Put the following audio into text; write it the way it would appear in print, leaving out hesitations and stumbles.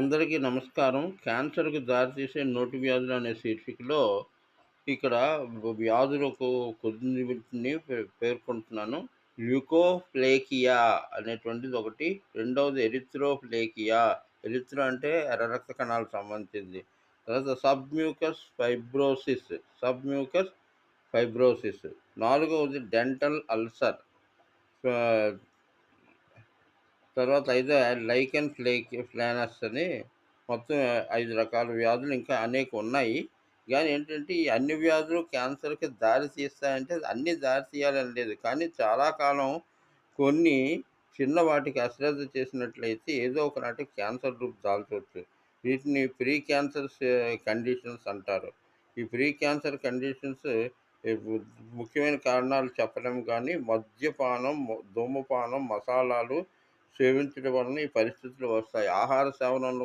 అందరికీ నమస్కారం. క్యాన్సర్‌కు దారితీసే నోటి వ్యాధులు అనే శీర్షికలో ఇక్కడ వ్యాధులకు కొన్నిటిని పేర్కొంటున్నాను. ల్యూకోప్లేకియా అనేటువంటిది ఒకటి. రెండవది ఎరిథ్రోప్లేకియా. ఎరిథ్రో అంటే ఎర్ర రక్త కణాలకు సంబంధించింది. తర్వాత సబ్మ్యూకస్ ఫైబ్రోసిస్. నాలుగవది డెంటల్ అల్సర్. ఆహ్, తర్వాత ఐదో లైకెన్ ప్లానస్ అని మొత్తం 5 రకాల వ్యాధులు ఇంకా అనేకం ఉన్నాయి. గానీ ఏంటంటే, ఈ అన్ని వ్యాధులు క్యాన్సర్‌కి దారి తీస్తాయంటే అన్నీ దారి తీయాలని లేదు. కానీ చాలా కాలం కొన్ని చిన్న వాటికి అశ్రద్ధ చేసినట్లయితే ఏదో ఒకనాటి క్యాన్సర్ రూపు దాల్చొచ్చు. వీటిని ప్రీ క్యాన్సర్స్ కండిషన్స్ అంటారు. ఈ ప్రీ క్యాన్సర్ కండిషన్స్ ఎ ము ముఖ్యమైన కారణాలు చెప్పలేము గానీ మద్యపానం, ధూమపానం, మసాలాలు సేవించడం వలన ఈ పరిస్థితులు వస్తాయి. ఆహార సేవనంలో